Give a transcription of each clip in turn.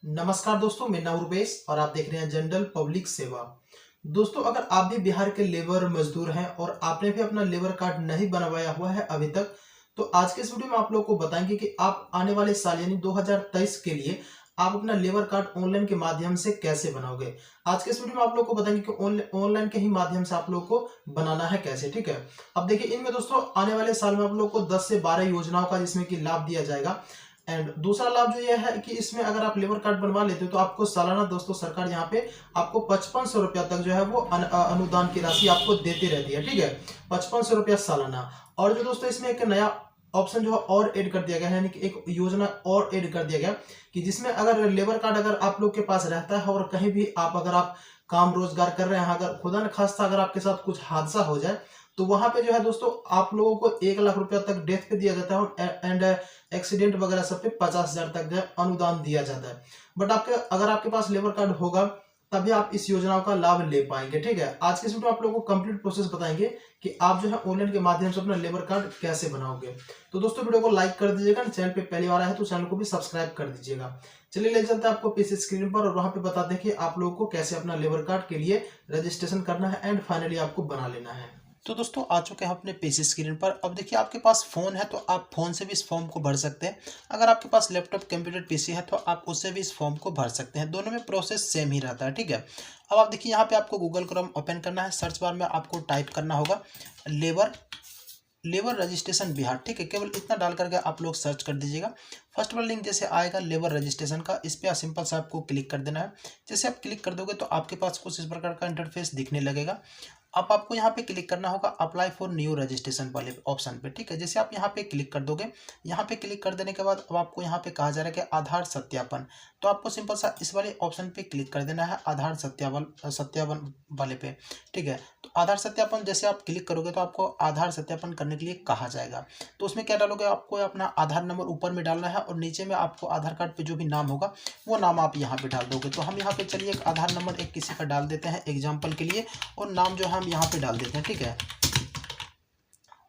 नमस्कार दोस्तों, मैं नाम रुपेश और आप देख रहे हैं जनरल पब्लिक सेवा। दोस्तों, अगर आप भी बिहार के लेबर मजदूर हैं और आपने भी अपना लेबर कार्ड नहीं बनवाया हुआ है अभी तक, तो आज के इस वीडियो में आप लोगों को बताएंगे कि आप आने वाले साल यानी 2023 के लिए आप अपना लेबर कार्ड ऑनलाइन के माध्यम से कैसे बनाओगे। आज के इस वीडियो में आप लोगों को बताएंगे कि ऑनलाइन के ही माध्यम से आप लोगों को बनाना है कैसे। ठीक है, अब देखिए, इनमें दोस्तों आने वाले साल में आप लोगों को 10 से 12 योजनाओं का जिसमें कि लाभ दिया जाएगा। एंड दूसरा लाभ जो ये है कि इसमें अगर आप लेबर कार्ड बनवा लेते हो तो आपको सालाना दोस्तों सरकार यहाँ पे आपको 5500 रुपया तक जो है वो अनुदान की राशि आपको देती रहती है। ठीक है, 5500 रुपया सालाना। और जो दोस्तों इसमें एक नया ऑप्शन जो है और ऐड कर दिया गया है, यानी कि एक योजना और ऐड कर दिया गया कि जिसमें अगर लेबर कार्ड अगर आप लोग के पास रहता है और कहीं भी अगर आप काम रोजगार कर रहे हैं, अगर खुदा न खास्ता अगर आपके साथ कुछ हादसा हो जाए तो वहां पे जो है दोस्तों आप लोगों को 1 लाख रुपया तक डेथ पे दिया जाता है एंड एक्सीडेंट वगैरह सब पे 50,000 तक जो है अनुदान दिया जाता है। बट अगर आपके पास लेबर कार्ड होगा तभी आप इस योजनाओं का लाभ ले पाएंगे। ठीक है, आज के वीडियो में आप लोगों को कंप्लीट प्रोसेस बताएंगे कि आप जो है ऑनलाइन के माध्यम से अपना लेबर कार्ड कैसे बनाओगे। तो दोस्तों वीडियो को लाइक कर दीजिएगा, चैनल पे पहली बार आया है तो चैनल को भी सब्सक्राइब कर दीजिएगा। चलिए ले चलते हैं आपको पीसी स्क्रीन पर और वहां पे बता दें कि आप लोगों को कैसे अपना लेबर कार्ड के लिए रजिस्ट्रेशन करना है एंड फाइनली आपको बना लेना है। तो दोस्तों आ चुके हैं अपने पीसी स्क्रीन पर। अब देखिए, आपके पास फ़ोन है तो आप फ़ोन से भी इस फॉर्म को भर सकते हैं। अगर आपके पास लैपटॉप कंप्यूटर पीसी है तो आप उससे भी इस फॉर्म को भर सकते हैं। दोनों में प्रोसेस सेम ही रहता है। ठीक है, अब आप देखिए यहाँ पे आपको गूगल क्रोम ओपन करना है। सर्च बार में आपको टाइप करना होगा लेबर रजिस्ट्रेशन बिहार। ठीक है, केवल इतना डाल करके आप लोग सर्च कर दीजिएगा। फर्स्ट वाला लिंक जैसे आएगा लेबर रजिस्ट्रेशन का, इस पर सिंपल सा आपको क्लिक कर देना है। जैसे आप क्लिक कर दोगे तो आपके पास कुछ इस प्रकार का इंटरफेस दिखने लगेगा। अब आपको यहाँ पे क्लिक करना होगा अप्लाई फॉर न्यू रजिस्ट्रेशन वाले ऑप्शन पे। ठीक है, जैसे आप यहाँ पे क्लिक कर दोगे, यहाँ पे क्लिक कर देने के बाद अब आपको यहाँ पे कहा जा रहा है कि आधार सत्यापन। तो आपको सिंपल सा इस वाले ऑप्शन पे क्लिक कर देना है, आधार सत्यापन वाले पे। ठीक है, तो आधार सत्यापन जैसे आप क्लिक करोगे तो आपको आधार सत्यापन करने के लिए कहा जाएगा। तो उसमें क्या डालोगे, आपको अपना आधार नंबर ऊपर में डालना है और नीचे में आपको आधार कार्ड पे जो भी नाम होगा वो नाम आप यहाँ पे डाल दोगे। तो हम यहाँ पे चलिए एक आधार नंबर एक किसी का डाल देते हैं एग्जाम्पल के लिए, और नाम जो है हम यहाँ पे डाल देते हैं। ठीक है,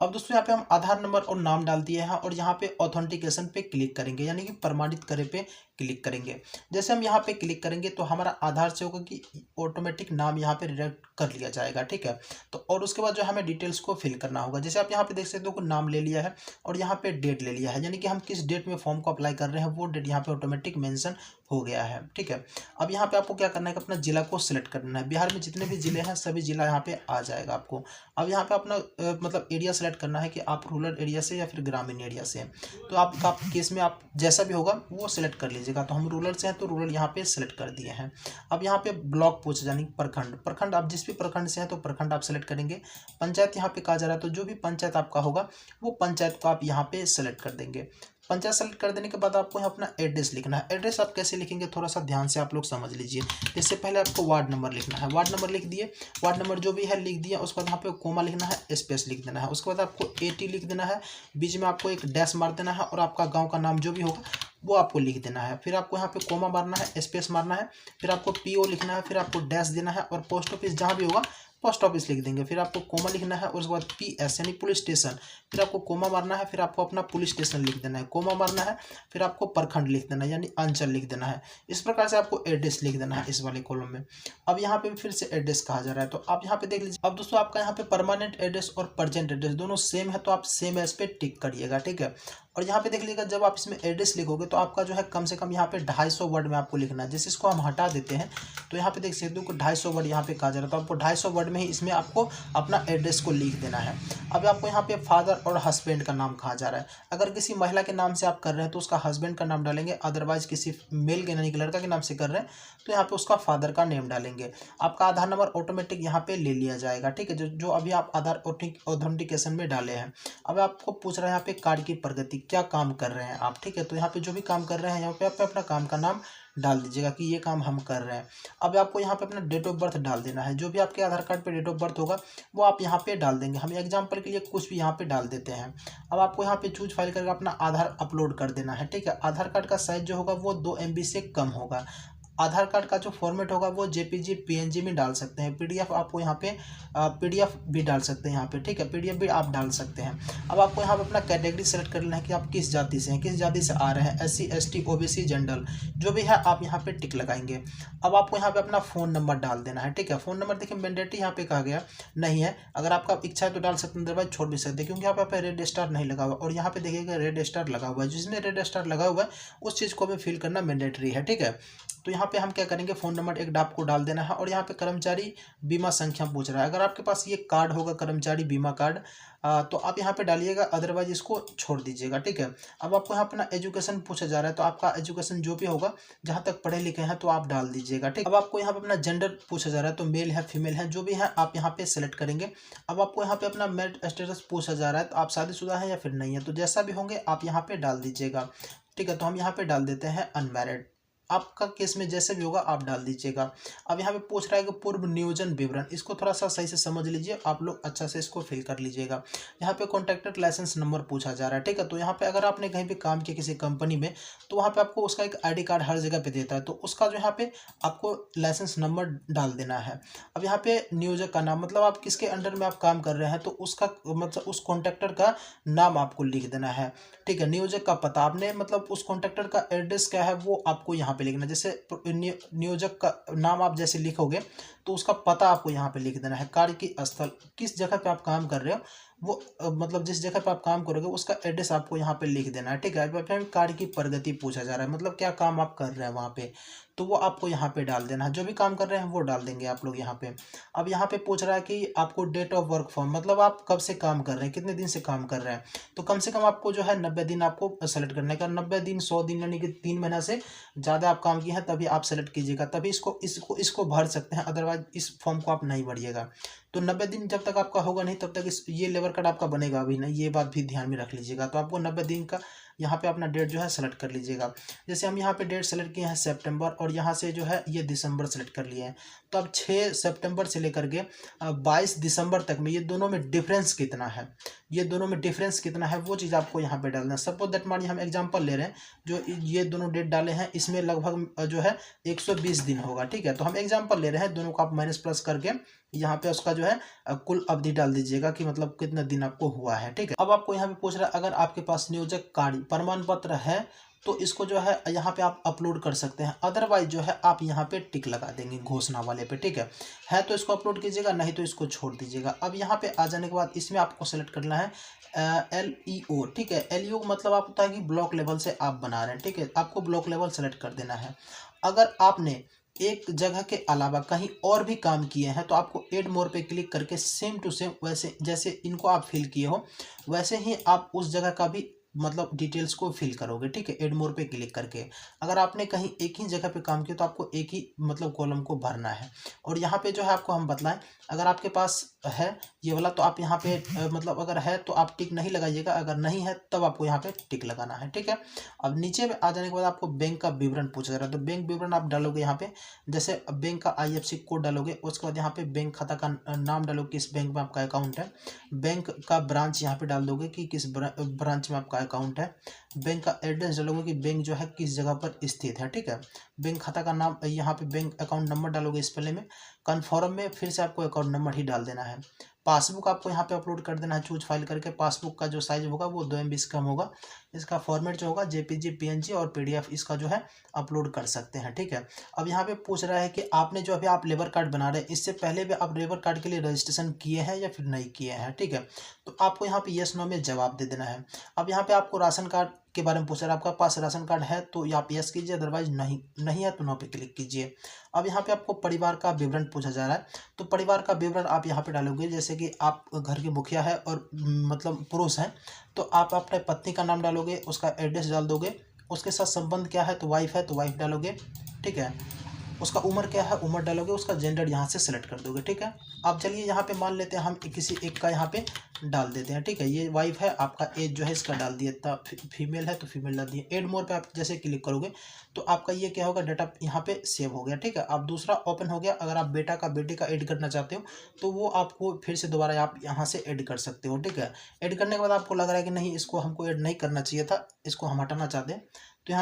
अब दोस्तों यहाँ पे हम आधार नंबर और नाम डाल दिए हैं और यहाँ पे ऑथेंटिकेशन पे क्लिक करेंगे, यानी कि प्रमाणित करे पे क्लिक करेंगे। जैसे हम यहाँ पे क्लिक करेंगे तो हमारा आधार से होगा कि ऑटोमेटिक नाम यहाँ पे रिडायरेक्ट कर लिया जाएगा। ठीक है, तो और उसके बाद जो हमें डिटेल्स को फिल करना होगा। जैसे आप यहाँ पे देख सकते हो कि नाम ले लिया है और यहाँ पे डेट ले लिया है, यानी कि हम किस डेट में फॉर्म को अप्लाई कर रहे हैं वो डेट यहाँ पे ऑटोमेटिक मेंशन हो गया है। ठीक है, अब यहाँ पे आपको क्या करना है कि अपना जिला को सिलेक्ट करना है। बिहार में जितने भी जिले हैं सभी जिला यहाँ पे आ जाएगा आपको। अब यहाँ पे अपना मतलब एरिया सेलेक्ट करना है कि आप रूरल एरिया से या फिर ग्रामीण एरिया से। तो आपका केस में आप जैसा भी होगा वो सिलेक्ट कर लीजिएगा। तो हम रूरल से हैं तो रूरल यहाँ पे सिलेक्ट कर दिए हैं। अब यहाँ पे ब्लॉक पूछ यानी प्रखंड आप जिस भी प्रखंड से हैं तो प्रखंड आप सेलेक्ट करेंगे। पंचायत यहाँ पे कहा जा रहा है तो जो भी पंचायत आपका होगा वो पंचायत को आप यहाँ पे सेलेक्ट कर देंगे। पंचायत सेलेक्ट कर देने के बाद आपको यहाँ अपना एड्रेस लिखना है। एड्रेस आप कैसे लिखेंगे थोड़ा सा ध्यान से आप लोग समझ लीजिए। इससे पहले आपको वार्ड नंबर लिखना है, वार्ड नंबर लिख दिए, वार्ड नंबर जो भी है लिख दिया। उसके बाद यहाँ पे कोमा लिखना है, स्पेस लिख देना है। उसके बाद आपको 80 लिख देना है, बीच में आपको एक डैश मार देना है और आपका गाँव का नाम जो भी होगा वो आपको लिख देना है। फिर आपको यहाँ पे कोमा मारना है, स्पेस मारना है, फिर आपको PO लिखना है, फिर आपको डैश देना है और पोस्ट ऑफिस जहाँ भी होगा पोस्ट ऑफिस लिख देंगे। फिर आपको कोमा लिखना है और उसके बाद PS यानी पुलिस स्टेशन, फिर आपको कोमा मारना है, फिर आपको अपना पुलिस स्टेशन लिख देना है, कोमा मारना है, फिर आपको प्रखंड लिख देना है यानी अंचल लिख देना है। इस प्रकार से आपको एड्रेस लिख देना है इस वाले कॉलम में। अब यहाँ पे फिर से एड्रेस कहा जा रहा है तो आप यहाँ पे देख लीजिए। अब दोस्तों आपका यहाँ पे परमानेंट एड्रेस और प्रेजेंट एड्रेस दोनों सेम है तो आप सेम एज पे टिक करिएगा। ठीक है, और यहाँ पे देख लीजिएगा जब आप इसमें एड्रेस लिखोगे तो आपका जो है कम से कम यहाँ पे 250 वर्ड में आपको लिखना है। जैसे इसको हम हटा देते हैं तो यहाँ पे देख सकते हो कि 250 वर्ड यहाँ पे कहा जा रहा है तो आपको 250 वर्ड में ही इसमें आपको अपना एड्रेस को लिख देना है। अब आपको यहाँ पे फादर और हस्बैंड का नाम कहा जा रहा है। अगर किसी महिला के नाम से आप कर रहे हैं तो उसका हस्बैंड का नाम डालेंगे, अदरवाइज किसी मेल के यानी कि लड़का के नाम से कर रहे हैं तो यहाँ पे उसका फादर का नेम डालेंगे। आपका आधार नंबर ऑटोमेटिक यहाँ पे ले लिया जाएगा। ठीक है, जो अभी आप आधार ऑथेंटिकेशन में डाले हैं। अब आपको पूछ रहा है यहाँ पे कार्य की प्रगति, क्या काम कर रहे हैं आप। ठीक है, तो यहाँ पे जो भी काम कर रहे हैं यहाँ पे आप अपना काम का नाम डाल दीजिएगा कि ये काम हम कर रहे हैं। अब आपको यहाँ पे अपना डेट ऑफ बर्थ डाल देना है। जो भी आपके आधार कार्ड पे डेट ऑफ बर्थ होगा वो आप यहाँ पे डाल देंगे। हम एग्जांपल के लिए कुछ भी यहाँ पे डाल देते हैं। अब आपको यहाँ पे चूज फाइल करके अपना आधार अपलोड कर देना है। ठीक है, आधार कार्ड का साइज जो होगा वो 2 MB से कम होगा। आधार कार्ड का जो फॉर्मेट होगा वो जेपीजी पीएनजी में डाल सकते हैं। पीडीएफ आपको यहाँ पे पीडीएफ भी डाल सकते हैं यहाँ पे, ठीक है, पीडीएफ भी आप डाल सकते हैं। अब आपको यहाँ पे अपना कैटेगरी सेलेक्ट कर लेना है कि आप किस जाति से हैं, किस जाति से आ रहे हैं, एससी एसटी ओबीसी जनरल जो भी है आप यहाँ पे टिक लगाएंगे। अब आपको यहाँ पे अपना फ़ोन नंबर डाल देना है, ठीक है। फ़ोन नंबर देखिए मैंडेटरी यहाँ पे कहा गया नहीं है, अगर आपका इच्छा है तो डाल सकते हैं, अदरवाइज छोड़ भी सकते हैं, क्योंकि यहाँ पे रेड स्टार नहीं लगा हुआ और यहाँ पे देखिएगा रेड स्टार लगा हुआ है। जिसमें रेड स्टार लगा हुआ है उस चीज़ को हमें फिल करना मैंडेटरी है, ठीक है। तो यहाँ पे हम क्या करेंगे, फ़ोन नंबर एक आपको डाल देना है और यहाँ पे कर्मचारी बीमा संख्या पूछ रहा है। अगर आपके पास ये कार्ड होगा कर्मचारी बीमा कार्ड तो आप यहाँ पे डालिएगा, अदरवाइज इसको छोड़ दीजिएगा, ठीक है। अब आपको यहाँ अपना एजुकेशन पूछा जा रहा है तो आपका एजुकेशन जो भी होगा जहाँ तक पढ़े लिखे हैं तो आप डाल दीजिएगा, ठीक। अब आपको यहाँ पे अपना जेंडर पूछा जा रहा है तो मेल है फीमेल है जो भी है आप यहाँ पे सेलेक्ट करेंगे। अब आपको यहाँ पे अपना मैरिड स्टेटस पूछा जा रहा है तो आप शादीशुदा हैं या फिर नहीं है, तो जैसा भी होंगे आप यहाँ पे डाल दीजिएगा, ठीक है। तो हम यहाँ पे डाल देते हैं अनमैरिड। आपका केस में जैसे भी होगा आप डाल दीजिएगा। अब यहाँ पे पूछ रहा है कि पूर्व नियोजन विवरण, इसको थोड़ा सा सही से समझ लीजिए, आप लोग अच्छा से इसको फिल कर लीजिएगा। यहाँ पे कॉन्ट्रैक्टर लाइसेंस नंबर पूछा जा रहा है, ठीक है। तो यहाँ पे अगर आपने कहीं भी काम किया किसी कंपनी में तो वहाँ पे आपको उसका एक आईडी कार्ड हर जगह पे देता है, तो उसका जो यहाँ पे आपको लाइसेंस नंबर डाल देना है। अब यहाँ पे नियोजक का नाम, मतलब आप किसके अंडर में आप काम कर रहे हैं तो उसका मतलब उस कॉन्ट्रैक्टर का नाम आपको लिख देना है, ठीक है। नियोजक का पता आपने मतलब उस कॉन्ट्रैक्टर का एड्रेस क्या है वो आपको यहाँ पे लिखना। जैसे नियोजक का नाम आप जैसे लिखोगे तो उसका पता आपको यहाँ पे लिख देना है। कार्य की स्थल, किस जगह पे आप काम कर रहे हो वो मतलब जिस जगह पे आप काम करोगे उसका एड्रेस आपको यहाँ पे लिख देना है, ठीक है। अब कार्य की प्रगति पूछा जा रहा है, मतलब क्या काम आप कर रहे हैं वहाँ पे, तो वो आपको यहाँ पे डाल देना है। जो भी काम कर रहे हैं वो डाल देंगे आप लोग यहाँ पे। अब यहाँ पे पूछ रहा है कि आपको डेट ऑफ वर्क फॉर्म, मतलब आप कब से काम कर रहे हैं, कितने दिन से काम कर रहे हैं, तो कम से कम आपको जो है 90 दिन आपको सेलेक्ट करने का। 90 दिन 100 दिन यानी कि 3 महीना से ज़्यादा आप काम किए हैं तभी आप सेलेक्ट कीजिएगा, तभी इसको भर सकते हैं, अदरवाइज इस फॉर्म को आप नहीं भरिएगा। तो 90 दिन जब तक आपका होगा नहीं तब तक ये लेबर कार्ड आपका बनेगा अभी नहीं, ये बात भी ध्यान में रख लीजिएगा। तो आपको 90 दिन का यहाँ पे अपना डेट जो है सेलेक्ट कर लीजिएगा। जैसे हम यहाँ पे डेट सेलेक्ट किए हैं सितंबर और यहाँ से जो है ये दिसंबर सेलेक्ट कर लिए हैं, तो अब 6 सितंबर से लेकर के 22 दिसंबर तक में ये दोनों में डिफरेंस कितना है, ये दोनों में डिफरेंस कितना है वो चीज़ आपको यहाँ पे डालना है। सपोज दैट मानिए हम एग्जांपल ले रहे हैं, जो ये दोनों डेट डाले हैं इसमें लगभग जो है 120 दिन होगा, ठीक है। तो हम एग्जांपल ले रहे हैं, दोनों को आप माइनस प्लस करके यहाँ पे उसका जो है कुल अवधि डाल दीजिएगा कि मतलब कितना दिन आपको हुआ है, ठीक है। अब आपको यहाँ पे पूछ रहा है अगर आपके पास नियोजक कार्ड प्रमाण पत्र है तो इसको जो है यहाँ पे आप अपलोड कर सकते हैं, अदरवाइज जो है आप यहाँ पे टिक लगा देंगे घोषणा वाले पे, ठीक है तो इसको अपलोड कीजिएगा, नहीं तो इसको छोड़ दीजिएगा। अब यहाँ पे आ जाने के बाद इसमें आपको सेलेक्ट करना है LEO, ठीक है। LEO मतलब आप होता है कि ब्लॉक लेवल से आप बना रहे हैं, ठीक है, आपको ब्लॉक लेवल सेलेक्ट कर देना है। अगर आपने एक जगह के अलावा कहीं और भी काम किए हैं तो आपको एड मोर पे क्लिक करके सेम टू सेम वैसे जैसे इनको आप फिल किए हो वैसे ही आप उस जगह का भी मतलब डिटेल्स को फिल करोगे, ठीक है, एड मोर पे क्लिक करके। अगर आपने कहीं एक ही जगह पे काम किया तो आपको एक ही मतलब कॉलम को भरना है। और यहाँ पे जो है आपको हम बतलाएं, अगर आपके पास है ये वाला तो आप यहाँ पे मतलब अगर है तो आप टिक नहीं लगाइएगा, अगर नहीं है तब आपको यहाँ पे टिक लगाना है, ठीक है। अब नीचे में आ जाने के बाद आपको बैंक का विवरण पूछा जा रहा है, तो बैंक विवरण आप डालोगे यहाँ पे, जैसे बैंक का IFSC कोड डालोगे, उसके बाद यहाँ पे बैंक खाता का नाम डालोगे किस बैंक में आपका अकाउंट है, बैंक का ब्रांच यहाँ पे डाल दोगे कि किस ब्रांच में आपका अकाउंट है, बैंक का एड्रेस डालोगे कि बैंक जो है किस जगह पर स्थित है, ठीक है। बैंक खाता का नाम यहाँ पे बैंक अकाउंट नंबर डालोगे इस पहले में, कन्फर्म में फिर से आपको अकाउंट नंबर ही डाल देना है। पासबुक आपको यहाँ पे अपलोड कर देना है, चूज फाइल करके। पासबुक का जो साइज होगा वो 2 MB से कम होगा, इसका फॉर्मेट जो होगा JPG PNG और PDF इसका जो है अपलोड कर सकते हैं, ठीक है। अब यहाँ पे पूछ रहा है कि आपने जो अभी आप लेबर कार्ड बना रहे हैं इससे पहले भी आप लेबर कार्ड के लिए रजिस्ट्रेशन किए हैं या फिर नहीं किए हैं, ठीक है। तो आपको यहाँ पे येस नो में जवाब दे देना है। अब यहाँ पे आपको राशन कार्ड के बारे में पूछ रहा है, आपका पास राशन कार्ड है तो आप यस कीजिए, अदरवाइज नहीं है तो नो पे क्लिक कीजिए। अब यहाँ पे आपको परिवार का विवरण पूछा जा रहा है, तो परिवार का विवरण आप यहाँ पे डालोगे, जैसे कि आप घर के मुखिया है और मतलब पुरुष हैं तो आप अपने पत्नी का नाम डालोगे, उसका एड्रेस डाल दोगे, उसके साथ संबंध क्या है तो वाइफ डालोगे, ठीक है। उसका उम्र क्या है उम्र डालोगे, उसका जेंडर यहाँ से सेलेक्ट कर दोगे, ठीक है। अब चलिए यहाँ पे मान लेते हैं हम किसी एक का यहाँ पे डाल देते हैं, ठीक है। ये वाइफ है, आपका एज जो है इसका डाल दिया था, फीमेल है तो फीमेल डाल दिए। एड मोर पे आप जैसे क्लिक करोगे तो आपका ये क्या होगा, डाटा यहाँ पे सेव हो गया, ठीक है। अब दूसरा ओपन हो गया, अगर आप बेटा का बेटे का ऐड करना चाहते हो तो वो आपको फिर से दोबारा आप यहाँ से ऐड कर सकते हो, ठीक है। ऐड करने के बाद आपको लग रहा है कि नहीं इसको हमको ऐड नहीं करना चाहिए था, इसको हम हटाना चाहते हैं, तो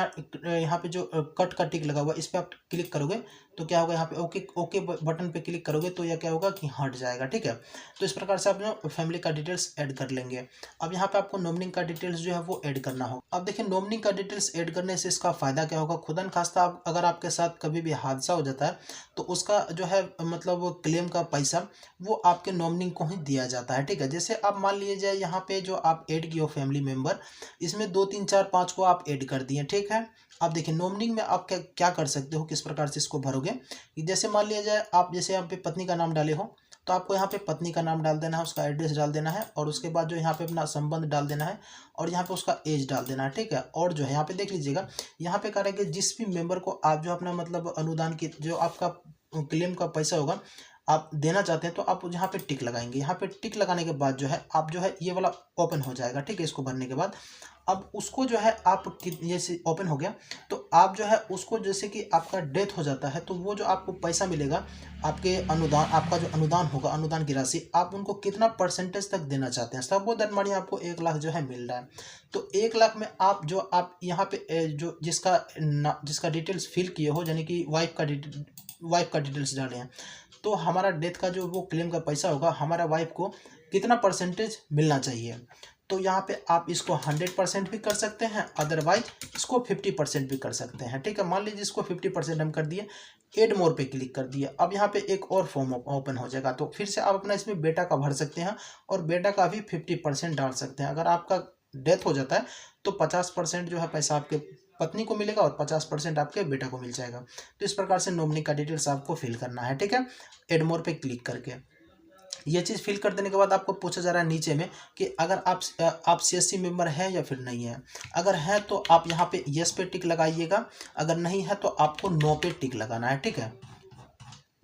यहाँ पे जो कट का टिक लगा हुआ है इस पर आप क्लिक करोगे तो क्या होगा, यहाँ पे ओके ओके बटन पे क्लिक करोगे तो यह क्या होगा कि हट जाएगा। ठीक है, तो इस प्रकार से आप जो फैमिली का डिटेल्स ऐड कर लेंगे। अब यहाँ पे आपको नॉमिनी का डिटेल्स जो है वो ऐड करना होगा। अब देखिए नॉमिनी का डिटेल्स ऐड करने से इसका फायदा क्या होगा, खुदा न खास्ता अगर आपके साथ कभी भी हादसा हो जाता है तो उसका जो है मतलब क्लेम का पैसा वो आपके नॉमिनी को ही दिया जाता है। ठीक है, जैसे आप मान लीजिए यहाँ पे जो आप ऐड किए हो फैमिली मेंबर, इसमें 2 3 4 5 को आप ऐड कर दिए। ठीक है, आप देखिए नॉमिनी में आप क्या क्या कर सकते हो, किस प्रकार से इसको भरोगे। जैसे मान लिया जाए आप जैसे यहाँ पे पत्नी का नाम डाले हो तो आपको यहाँ पे पत्नी का नाम डाल देना है, उसका एड्रेस डाल देना है और उसके बाद जो यहाँ पे अपना संबंध डाल देना है और यहाँ पे उसका एज डाल देना है। ठीक है, और जो है यहाँ पे देख लीजिएगा, यहाँ पे कह रहे हैं कि जिस भी मेंबर को आप जो अपना मतलब अनुदान की जो आपका क्लेम का पैसा होगा आप देना चाहते हैं तो आप यहाँ पे टिक लगाएंगे। यहाँ पे टिक लगाने के बाद जो है आप जो है ये वाला ओपन हो जाएगा। ठीक है, इसको भरने के बाद अब उसको जो है आप जैसे ओपन हो गया तो आप जो है उसको जैसे कि आपका डेथ हो जाता है तो वो जो आपको पैसा मिलेगा आपके अनुदान, आपका जो अनुदान होगा, अनुदान की राशि आप उनको कितना परसेंटेज तक देना चाहते हैं। सब वो दरमानी आपको 1 लाख जो है मिल रहा है। तो 1 लाख में आप जो आप यहाँ पे जो जिसका डिटेल्स फिल किए हो यानी कि वाइफ का डिटेल्स डाले हैं तो हमारा डेथ का जो वो क्लेम का पैसा होगा हमारा वाइफ को कितना परसेंटेज मिलना चाहिए। तो यहाँ पे आप इसको 100% भी कर सकते हैं, अदरवाइज इसको 50% भी कर सकते हैं। ठीक है, मान लीजिए इसको 50% हम कर दिए, एड मोर पे क्लिक कर दिए। अब यहाँ पे एक और फॉर्म ओपन हो जाएगा तो फिर से आप अपना इसमें बेटा का भर सकते हैं और बेटा का भी 50% डाल सकते हैं। अगर आपका डेथ हो जाता है तो 50% जो है पैसा आपके पत्नी को मिलेगा और 50% आपके बेटा को मिल जाएगा। तो इस प्रकार से नॉमिनी का डिटेल्स आपको फिल करना है। ठीक है, एड मोर पे क्लिक करके ये चीज़ फिल कर देने के बाद आपको पूछा जा रहा है नीचे में कि अगर आप CSC मेंबर हैं या फिर नहीं है। अगर है तो आप यहाँ पे यस पे टिक लगाइएगा, अगर नहीं है तो आपको नो पे टिक लगाना है। ठीक है,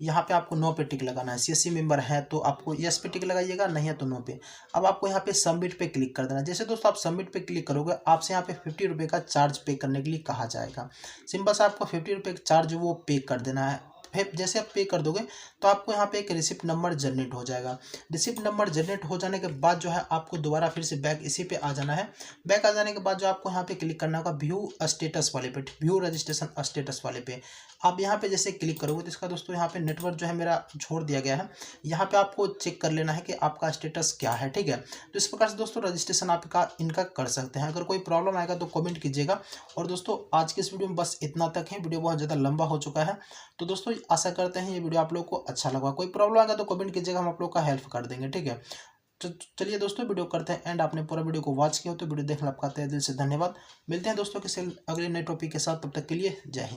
यहाँ पे आपको नो पे टिक लगाना है। CSC मेंबर है तो आपको यस पे टिक लगाइएगा, नहीं है तो नो पे। अब आपको यहाँ पे सबमिट पे क्लिक कर देना है। जैसे दोस्तों आप सबमिट पे क्लिक करोगे आपसे यहाँ पे 50 रुपये का चार्ज पे करने के लिए कहा जाएगा। सिंपल से आपको 50 रुपये का चार्ज वो पे कर देना है। फिर जैसे आप पे कर दोगे तो आपको यहाँ पे एक रिसिप्ट नंबर जनरेट हो जाएगा। रिसिप्ट नंबर जनरेट हो जाने के बाद जो है आपको दोबारा फिर से बैक इसी पे आ जाना है। बैक आ जाने के बाद जो आपको यहाँ पे क्लिक करना होगा व्यू स्टेटस वाले पे, व्यू रजिस्ट्रेशन स्टेटस वाले पे। आप यहाँ पे जैसे क्लिक करोगे तो इसका दोस्तों यहाँ पे नेटवर्क जो है मेरा छोड़ दिया गया है। यहाँ पे आपको चेक कर लेना है कि आपका स्टेटस क्या है। ठीक है, तो इस प्रकार से दोस्तों रजिस्ट्रेशन आपका इनका कर सकते हैं। अगर कोई प्रॉब्लम आएगा तो कमेंट कीजिएगा। और दोस्तों आज की इस वीडियो में बस इतना तक है, वीडियो बहुत ज़्यादा लंबा हो चुका है। तो दोस्तों आशा करते हैं ये वीडियो आप लोग को अच्छा लगा। कोई प्रॉब्लम आएगा तो कमेंट कीजिएगा, हम आप लोग का हेल्प कर देंगे। ठीक है, तो चलिए दोस्तों वीडियो करते हैं एंड। आपने पूरा वीडियो को वॉच किया हो तो वीडियो देखने आपका तहे दिल से धन्यवाद। मिलते हैं दोस्तों किसी अगले नए टॉपिक के साथ, तब तक के लिए जय हिंद।